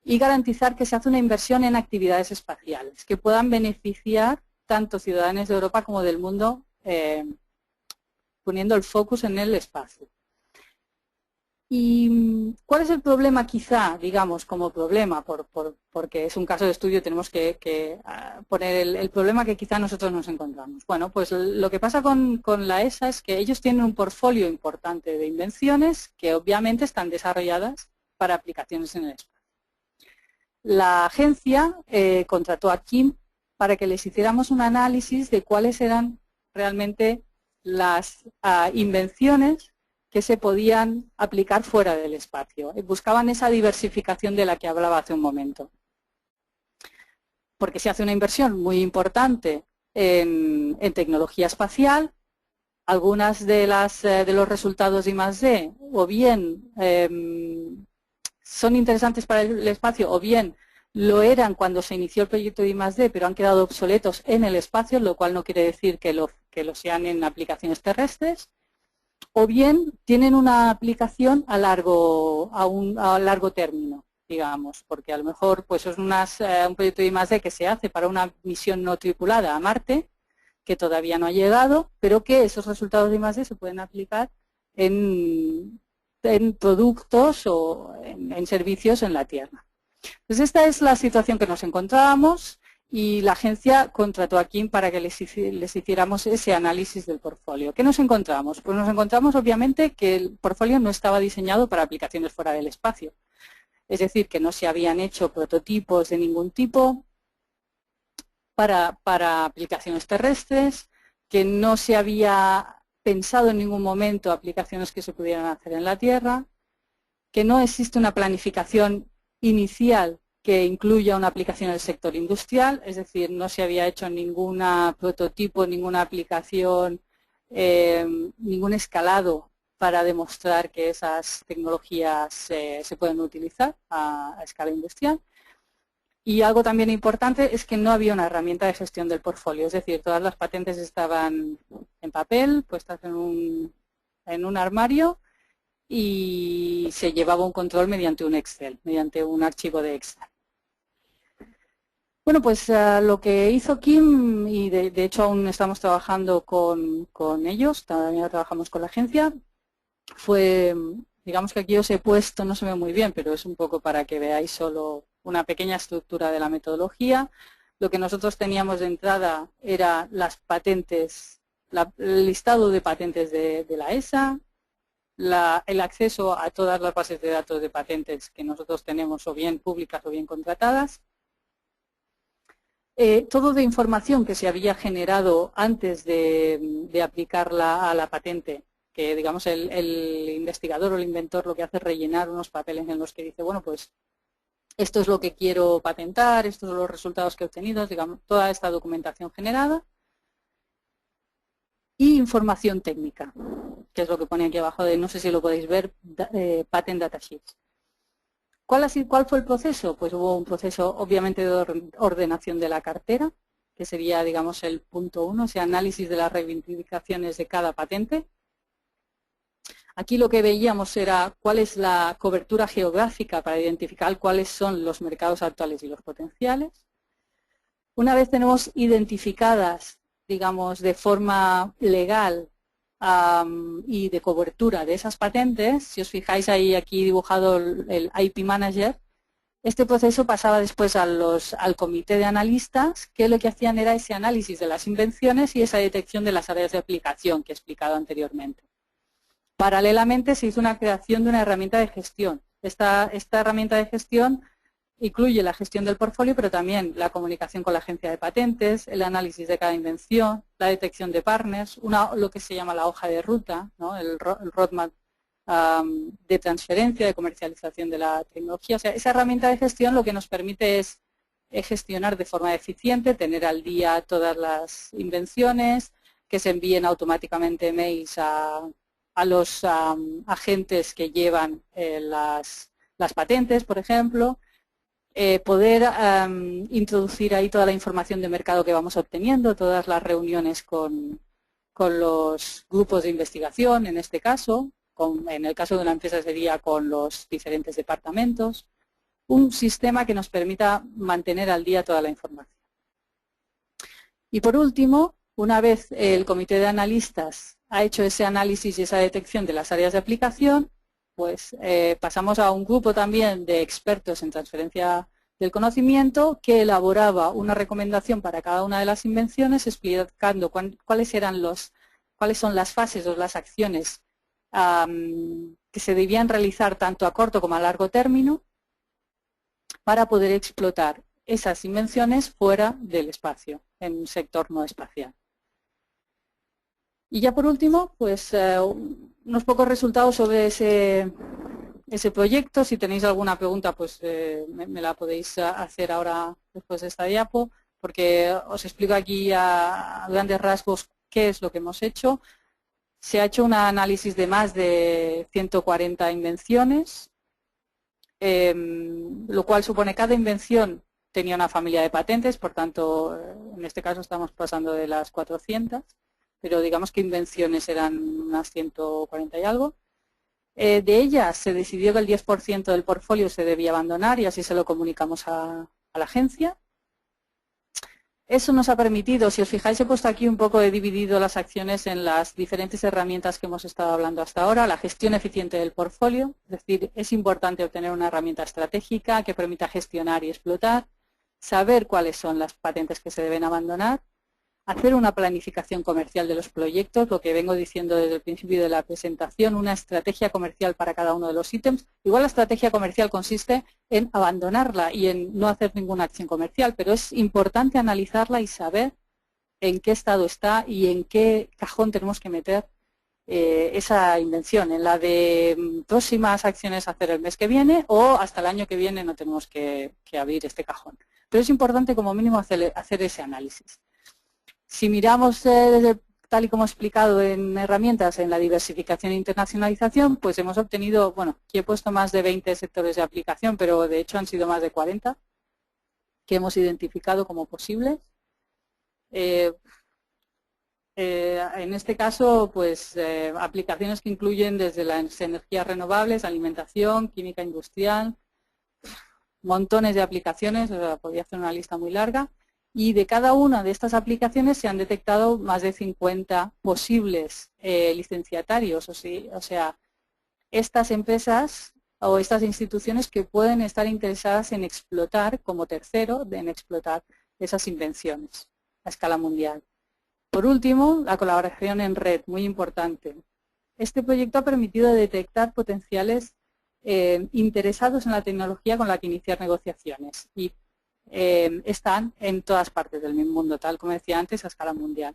y garantizar que se hace una inversión en actividades espaciales que puedan beneficiar tanto ciudadanos de Europa como del mundo, poniendo el focus en el espacio. ¿Y cuál es el problema quizá, digamos, como problema? Porque es un caso de estudio, tenemos que poner el problema que quizá nosotros nos encontramos. Bueno, pues lo que pasa con la ESA es que ellos tienen un portfolio importante de invenciones que obviamente están desarrolladas para aplicaciones en el espacio. La agencia contrató a Kim para que les hiciéramos un análisis de cuáles eran realmente las invenciones que se podían aplicar fuera del espacio. Buscaban esa diversificación de la que hablaba hace un momento. Porque se hace una inversión muy importante en tecnología espacial. Algunas de los resultados de I+D o bien son interesantes para el espacio o bien lo eran cuando se inició el proyecto de I+D, pero han quedado obsoletos en el espacio, lo cual no quiere decir que lo sean en aplicaciones terrestres, o bien tienen una aplicación a largo término, digamos, porque a lo mejor pues es un proyecto de I+D que se hace para una misión no tripulada a Marte, que todavía no ha llegado, pero que esos resultados de I+D se pueden aplicar en productos o en servicios en la Tierra. Pues esta es la situación que nos encontrábamos y la agencia contrató a Kim para que les hiciéramos ese análisis del portfolio. ¿Qué nos encontramos? Pues nos encontramos obviamente que el portfolio no estaba diseñado para aplicaciones fuera del espacio. Es decir, que no se habían hecho prototipos de ningún tipo para aplicaciones terrestres, que no se había pensado en ningún momento aplicaciones que se pudieran hacer en la Tierra, que no existe una planificación inicial que incluya una aplicación en el sector industrial, es decir, no se había hecho ningún prototipo, ninguna aplicación, ningún escalado para demostrar que esas tecnologías se pueden utilizar a escala industrial. Y algo también importante es que no había una herramienta de gestión del portfolio, es decir, todas las patentes estaban en papel, puestas en un armario, y se llevaba un control mediante un Excel, mediante un archivo de Excel. Bueno, pues lo que hizo Kim, y de hecho aún estamos trabajando con ellos, también trabajamos con la agencia, fue, digamos que aquí os he puesto, no se ve muy bien, pero es un poco para que veáis solo una pequeña estructura de la metodología. Lo que nosotros teníamos de entrada era las patentes, el listado de patentes de la ESA, el acceso a todas las bases de datos de patentes que nosotros tenemos, o bien públicas o bien contratadas. Todo de información que se había generado antes de aplicarla a la patente, que digamos el investigador o el inventor lo que hace es rellenar unos papeles en los que dice, bueno, pues esto es lo que quiero patentar, estos son los resultados que he obtenido, digamos, toda esta documentación generada. Y información técnica, que es lo que pone aquí abajo, no sé si lo podéis ver, Patent Datasheets. ¿Cuál fue el proceso? Pues hubo un proceso obviamente de ordenación de la cartera, que sería, digamos, el punto 1, ese análisis de las reivindicaciones de cada patente. Aquí lo que veíamos era cuál es la cobertura geográfica para identificar cuáles son los mercados actuales y los potenciales. Una vez tenemos identificadas, digamos, de forma legal y de cobertura de esas patentes, si os fijáis ahí aquí dibujado el IP Manager, este proceso pasaba después al comité de analistas, que lo que hacían era ese análisis de las invenciones y esa detección de las áreas de aplicación que he explicado anteriormente. Paralelamente se hizo una creación de una herramienta de gestión. Esta herramienta de gestión incluye la gestión del portfolio, pero también la comunicación con la agencia de patentes, el análisis de cada invención, la detección de partners, lo que se llama la hoja de ruta, ¿no? el roadmap de transferencia, de comercialización de la tecnología. O sea, esa herramienta de gestión lo que nos permite es gestionar de forma eficiente, tener al día todas las invenciones, que se envíen automáticamente mails a los agentes que llevan las patentes, por ejemplo, poder introducir ahí toda la información de mercado que vamos obteniendo, todas las reuniones con los grupos de investigación, en este caso, en el caso de una empresa sería con los diferentes departamentos, un sistema que nos permita mantener al día toda la información. Y por último, una vez el comité de analistas ha hecho ese análisis y esa detección de las áreas de aplicación, pues pasamos a un grupo también de expertos en transferencia del conocimiento que elaboraba una recomendación para cada una de las invenciones explicando cuáles son las fases o las acciones que se debían realizar tanto a corto como a largo término para poder explotar esas invenciones fuera del espacio, en un sector no espacial. Y ya por último, pues unos pocos resultados sobre ese proyecto. Si tenéis alguna pregunta, pues me la podéis hacer ahora después de esta diapo. porque os explico aquí a grandes rasgos qué es lo que hemos hecho. Se ha hecho un análisis de más de 140 invenciones, lo cual supone cada invención tenía una familia de patentes, por tanto, en este caso estamos pasando de las 400, pero digamos que invenciones eran unas 140 y algo. De ellas se decidió que el 10% del portfolio se debía abandonar y así se lo comunicamos a la agencia. Eso nos ha permitido, si os fijáis, he puesto aquí un poco, he dividido las acciones en las diferentes herramientas que hemos estado hablando hasta ahora. La gestión eficiente del portfolio, es decir, es importante obtener una herramienta estratégica que permita gestionar y explotar, saber cuáles son las patentes que se deben abandonar, hacer una planificación comercial de los proyectos, lo que vengo diciendo desde el principio de la presentación, una estrategia comercial para cada uno de los ítems. Igual la estrategia comercial consiste en abandonarla y en no hacer ninguna acción comercial, pero es importante analizarla y saber en qué estado está y en qué cajón tenemos que meter esa invención, en la de próximas acciones a hacer el mes que viene o hasta el año que viene no tenemos que abrir este cajón. Pero es importante como mínimo hacer ese análisis. Si miramos tal y como he explicado en herramientas en la diversificación e internacionalización, pues hemos obtenido, bueno, aquí he puesto más de 20 sectores de aplicación, pero de hecho han sido más de 40 que hemos identificado como posibles. En este caso, pues aplicaciones que incluyen desde las energías renovables, alimentación, química industrial, montones de aplicaciones, podría hacer una lista muy larga. Y de cada una de estas aplicaciones se han detectado más de 50 posibles licenciatarios, o sea, estas empresas o estas instituciones que pueden estar interesadas en explotar como tercero, en explotar esas invenciones a escala mundial. Por último, la colaboración en red, muy importante. Este proyecto ha permitido detectar potenciales interesados en la tecnología con la que iniciar negociaciones y están en todas partes del mundo, tal como decía antes, a escala mundial.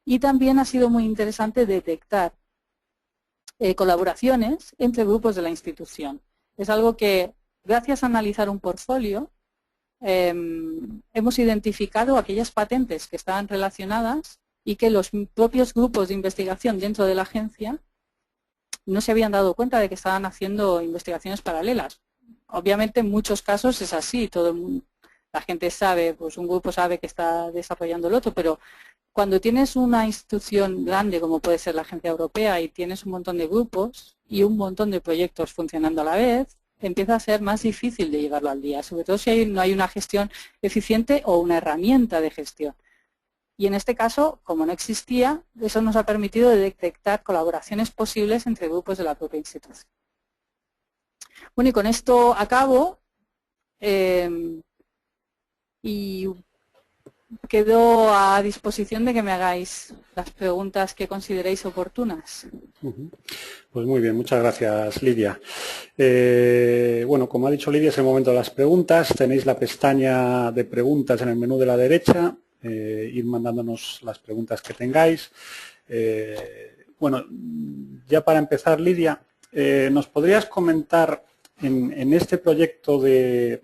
Y también ha sido muy interesante detectar colaboraciones entre grupos de la institución. Es algo que, gracias a analizar un portfolio, hemos identificado aquellas patentes que estaban relacionadas y que los propios grupos de investigación dentro de la agencia no se habían dado cuenta de que estaban haciendo investigaciones paralelas. Obviamente en muchos casos es así, todo el mundo, la gente sabe, pues un grupo sabe que está desarrollando el otro, pero cuando tienes una institución grande como puede ser la Agencia Europea y tienes un montón de grupos y un montón de proyectos funcionando a la vez, empieza a ser más difícil de llevarlo al día, sobre todo si no hay una gestión eficiente o una herramienta de gestión. Y en este caso, como no existía, eso nos ha permitido detectar colaboraciones posibles entre grupos de la propia institución. Bueno, y con esto acabo. Y quedo a disposición de que me hagáis las preguntas que consideréis oportunas. Pues muy bien, muchas gracias, Lidia. Bueno, como ha dicho Lidia, es el momento de las preguntas. Tenéis la pestaña de preguntas en el menú de la derecha. Ir mandándonos las preguntas que tengáis. Bueno, ya para empezar, Lidia, ¿nos podrías comentar en este proyecto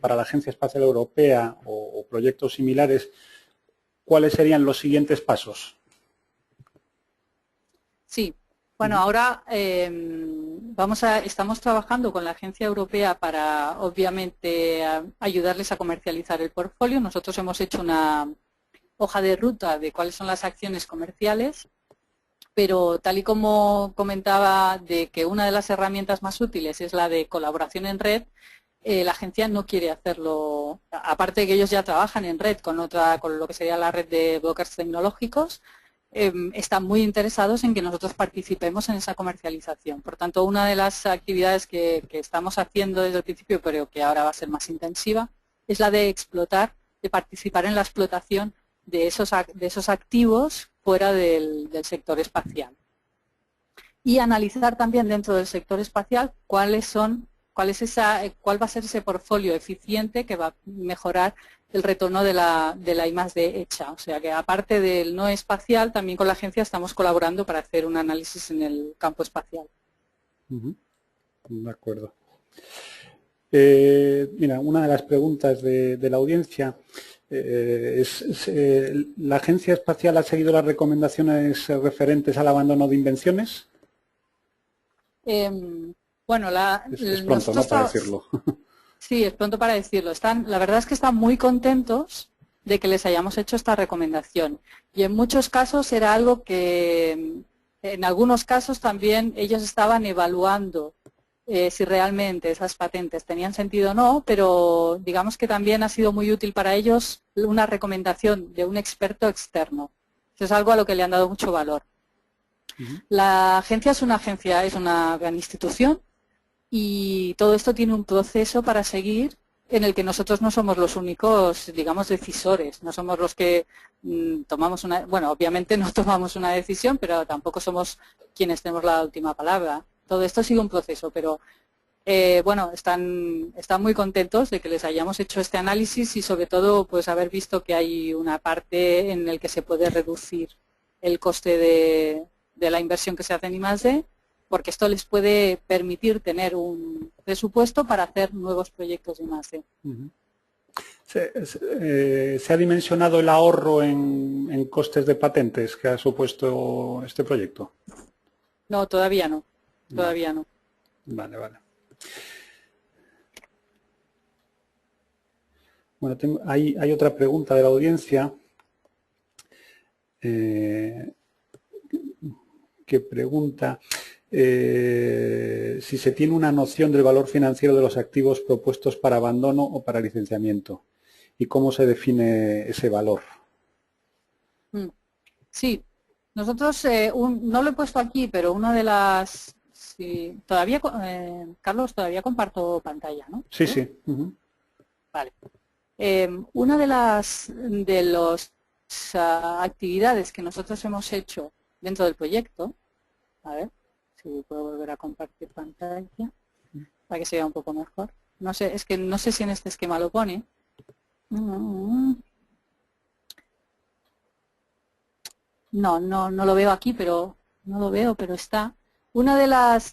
para la Agencia Espacial Europea o proyectos similares, cuáles serían los siguientes pasos? Sí, bueno, ahora estamos trabajando con la Agencia Europea para, obviamente, ayudarles a comercializar el portfolio. Nosotros hemos hecho una hoja de ruta de cuáles son las acciones comerciales, pero tal y como comentaba de que una de las herramientas más útiles es la de colaboración en red, la agencia no quiere hacerlo, aparte de que ellos ya trabajan en red con lo que sería la red de brokers tecnológicos, están muy interesados en que nosotros participemos en esa comercialización. Por tanto, una de las actividades que estamos haciendo desde el principio, pero que ahora va a ser más intensiva, es la de explotar, de participar en la explotación de esos activos fuera del sector espacial. Y analizar también dentro del sector espacial cuál va a ser ese portfolio eficiente que va a mejorar el retorno de la I+D hecha. O sea que aparte del no espacial, también con la agencia estamos colaborando para hacer un análisis en el campo espacial. De acuerdo. Mira, una de las preguntas de la audiencia ¿La Agencia Espacial ha seguido las recomendaciones referentes al abandono de invenciones? Bueno, Es pronto, ¿no?, para decirlo. Sí, es pronto para decirlo. La verdad es que están muy contentos de que les hayamos hecho esta recomendación. Y en muchos casos era algo que, en algunos casos también ellos estaban evaluando si realmente esas patentes tenían sentido o no, pero digamos que también ha sido muy útil para ellos una recomendación de un experto externo. Eso es algo a lo que le han dado mucho valor. La agencia es una gran institución y todo esto tiene un proceso para seguir en el que nosotros no somos los únicos, digamos, decisores, no somos los que tomamos bueno, obviamente no tomamos una decisión, pero tampoco somos quienes tenemos la última palabra. Todo esto sigue un proceso, pero bueno, están muy contentos de que les hayamos hecho este análisis y sobre todo pues haber visto que hay una parte en la que se puede reducir el coste de la inversión que se hace en I+D, porque esto les puede permitir tener un presupuesto para hacer nuevos proyectos de I+D. ¿Se ha dimensionado el ahorro en costes de patentes que ha supuesto este proyecto? No, todavía no. Todavía no. Vale, vale. Bueno, hay otra pregunta de la audiencia que pregunta si se tiene una noción del valor financiero de los activos propuestos para abandono o para licenciamiento y cómo se define ese valor. Sí, nosotros, no lo he puesto aquí, pero una de las... Sí, todavía, Carlos, todavía comparto pantalla, ¿no? Sí, sí. Vale. Una de las actividades que nosotros hemos hecho dentro del proyecto, a ver si puedo volver a compartir pantalla para que se vea un poco mejor. No sé, es que no sé si en este esquema lo pone. No lo veo aquí, pero está. Uno de los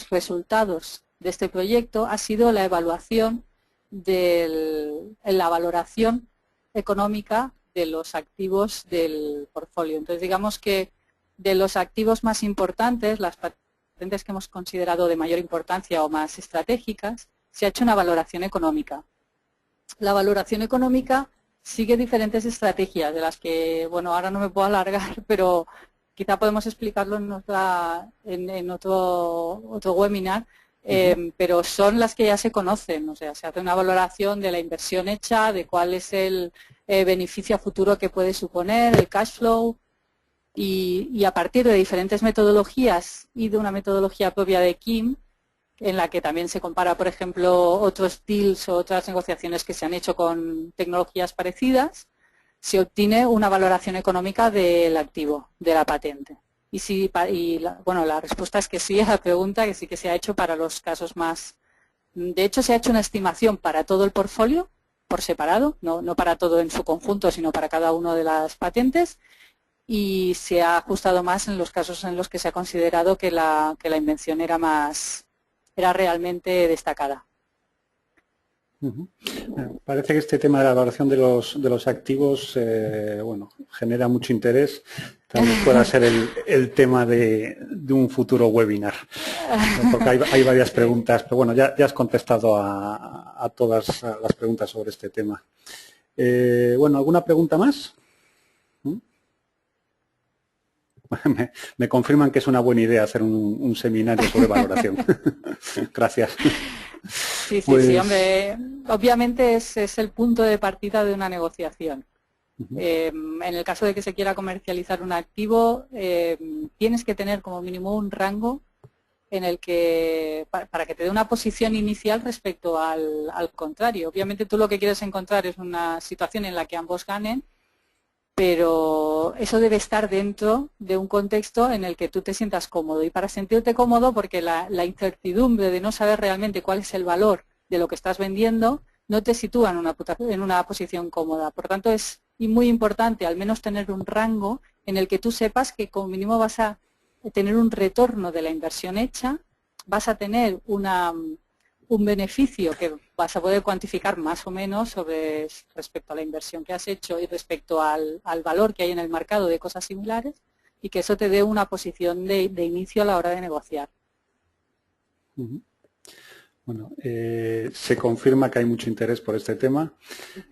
resultados de este proyecto ha sido la evaluación la valoración económica de los activos del portfolio. Entonces, digamos que de los activos más importantes, las patentes que hemos considerado de mayor importancia o más estratégicas, se ha hecho una valoración económica. La valoración económica sigue diferentes estrategias, de las que, bueno, ahora no me puedo alargar, pero quizá podemos explicarlo en otro webinar, pero son las que ya se conocen, o sea, se hace una valoración de la inversión hecha, de cuál es el beneficio a futuro que puede suponer, el cash flow, y a partir de diferentes metodologías y de una metodología propia de Kim, en la que también se compara, por ejemplo, otros deals o otras negociaciones que se han hecho con tecnologías parecidas, se obtiene una valoración económica del activo, de la patente. Bueno, la respuesta es que sí a la pregunta, que sí que se ha hecho para los casos más... De hecho, se ha hecho una estimación para todo el portfolio, por separado, no para todo en su conjunto, sino para cada una de las patentes, y se ha ajustado más en los casos en los que se ha considerado que la invención era realmente destacada. Parece que este tema de la valoración de los activos bueno, genera mucho interés. Tal vez pueda ser el tema de un futuro webinar, porque hay varias preguntas, pero bueno, ya has contestado a todas las preguntas sobre este tema. Bueno, ¿alguna pregunta más? Me confirman que es una buena idea hacer un seminario sobre valoración. Gracias. Sí, sí, hombre, obviamente es el punto de partida de una negociación. En el caso de que se quiera comercializar un activo, tienes que tener como mínimo un rango en el que, para que te dé una posición inicial respecto al contrario. Obviamente tú lo que quieres encontrar es una situación en la que ambos ganen, pero eso debe estar dentro de un contexto en el que tú te sientas cómodo. Y para sentirte cómodo, porque la incertidumbre de no saber realmente cuál es el valor de lo que estás vendiendo, no te sitúa en una posición cómoda. Por tanto, es muy importante al menos tener un rango en el que tú sepas que como mínimo vas a tener un retorno de la inversión hecha, vas a tener un beneficio que vas a poder cuantificar más o menos respecto a la inversión que has hecho y respecto al valor que hay en el mercado de cosas similares, y que eso te dé una posición de inicio a la hora de negociar. Bueno, se confirma que hay mucho interés por este tema.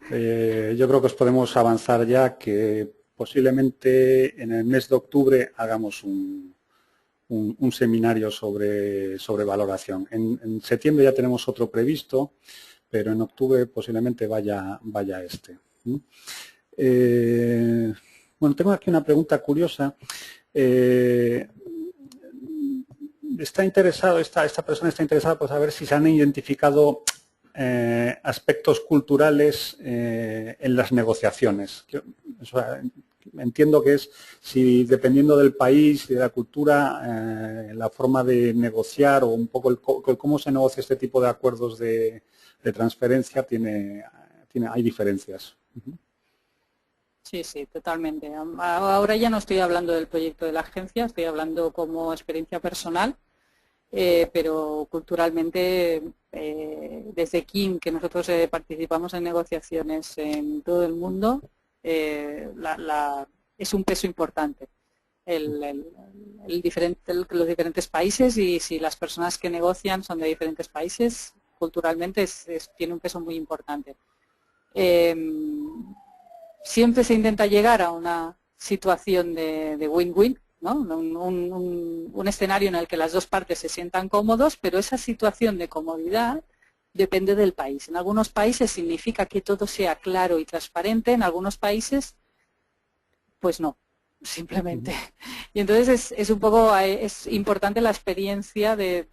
Yo creo que os podemos avanzar ya que posiblemente en el mes de octubre hagamos un seminario sobre valoración. En septiembre ya tenemos otro previsto, pero en octubre posiblemente vaya este. Bueno, tengo aquí una pregunta curiosa. Esta persona está interesada por saber si se han identificado aspectos culturales en las negociaciones. Entiendo que es si dependiendo del país y de la cultura, la forma de negociar o un poco cómo se negocia este tipo de acuerdos de transferencia hay diferencias. Sí, sí, totalmente. Ahora ya no estoy hablando del proyecto de la agencia, estoy hablando como experiencia personal, pero culturalmente, desde KIM, que nosotros participamos en negociaciones en todo el mundo, es un peso importante los diferentes países, y si las personas que negocian son de diferentes países, culturalmente tiene un peso muy importante. Siempre se intenta llegar a una situación de win-win, ¿no? Un escenario en el que las dos partes se sientan cómodos, pero esa situación de comodidad depende del país. En algunos países significa que todo sea claro y transparente, en algunos países, pues no, simplemente. Y entonces es importante la experiencia de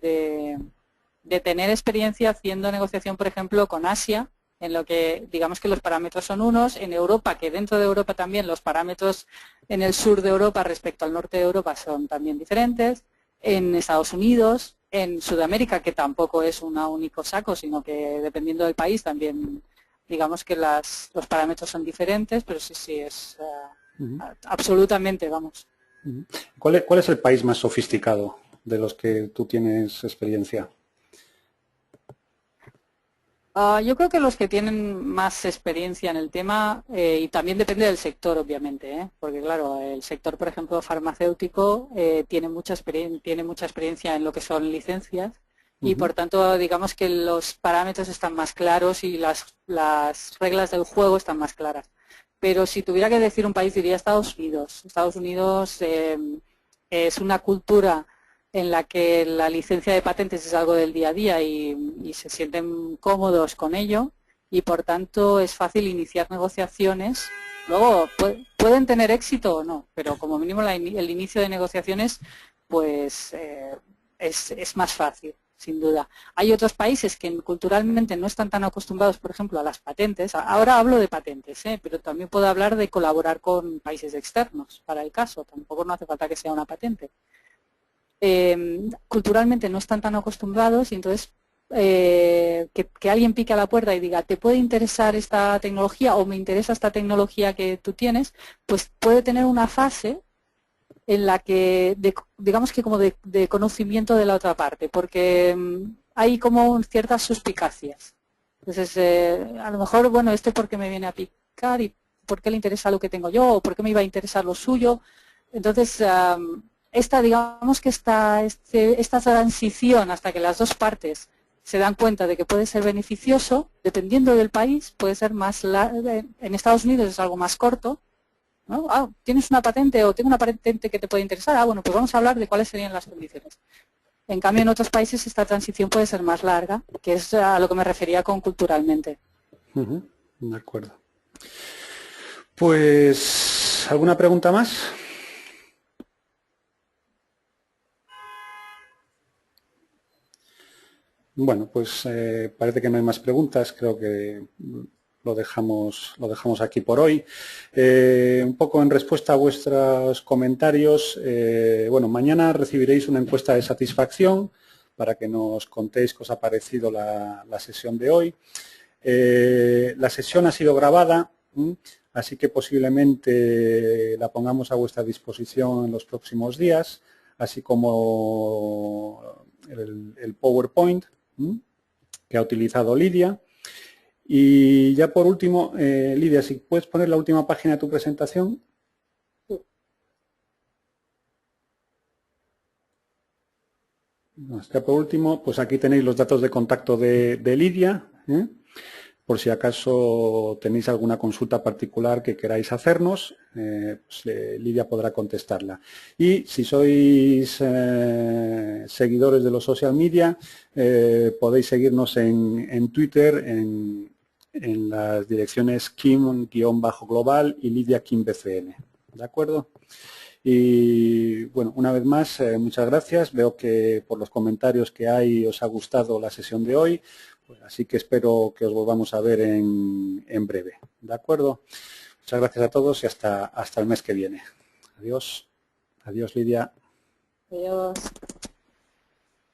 tener experiencia haciendo negociación, por ejemplo, con Asia, en lo que digamos que los parámetros son unos, en Europa, que dentro de Europa también los parámetros en el sur de Europa respecto al norte de Europa son también diferentes, en Estados Unidos, en Sudamérica, que tampoco es un único saco, sino que dependiendo del país también digamos que los parámetros son diferentes, pero sí es absolutamente, vamos. ¿Cuál es el país más sofisticado de los que tú tienes experiencia? Yo creo que los que tienen más experiencia en el tema, y también depende del sector, obviamente, porque claro, el sector, por ejemplo, farmacéutico tiene mucha experiencia en lo que son licencias, y por tanto, digamos que los parámetros están más claros y las reglas del juego están más claras. Pero si tuviera que decir un país, diría Estados Unidos. Estados Unidos es una cultura en la que la licencia de patentes es algo del día a día y se sienten cómodos con ello, y por tanto es fácil iniciar negociaciones. Luego pueden tener éxito o no, pero como mínimo el inicio de negociaciones pues es más fácil, sin duda. Hay otros países que culturalmente no están tan acostumbrados, por ejemplo, a las patentes. Ahora hablo de patentes, pero también puedo hablar de colaborar con países externos para el caso. Tampoco no hace falta que sea una patente. Culturalmente no están tan acostumbrados, y entonces que alguien pique a la puerta y diga, ¿te puede interesar esta tecnología o me interesa esta tecnología que tú tienes? Pues puede tener una fase en la que, digamos que como de conocimiento de la otra parte, porque hay como ciertas suspicacias. Entonces, a lo mejor, bueno, ¿por qué me viene a picar? ¿Y por qué le interesa lo que tengo yo? ¿O por qué me iba a interesar lo suyo? Entonces, digamos que esta transición hasta que las dos partes se dan cuenta de que puede ser beneficioso, dependiendo del país, puede ser más largo. En Estados Unidos es algo más corto, ¿no? ¿Tienes una patente o tengo una patente que te puede interesar? Bueno, pues vamos a hablar de cuáles serían las condiciones. En cambio, en otros países esta transición puede ser más larga, que es a lo que me refería con culturalmente. De acuerdo. Pues, ¿alguna pregunta más? Bueno, pues parece que no hay más preguntas. Creo que lo dejamos aquí por hoy. Un poco en respuesta a vuestros comentarios, bueno, mañana recibiréis una encuesta de satisfacción para que nos contéis qué os ha parecido la sesión de hoy. La sesión ha sido grabada, así que posiblemente la pongamos a vuestra disposición en los próximos días, así como el PowerPoint, que ha utilizado Lidia. Y ya por último, Lidia, si puedes poner la última página de tu presentación. Ya por último, pues aquí tenéis los datos de contacto de Lidia, por si acaso tenéis alguna consulta particular que queráis hacernos, pues, Lidia podrá contestarla. Y si sois seguidores de los social media, podéis seguirnos en Twitter, en las direcciones Kim_Global y Lidia Kim BCN. ¿De acuerdo? Y bueno, una vez más, muchas gracias. Veo que por los comentarios que hay os ha gustado la sesión de hoy, pues así que espero que os volvamos a ver en breve. ¿De acuerdo? Muchas gracias a todos y hasta el mes que viene. Adiós. Adiós, Lidia. Adiós.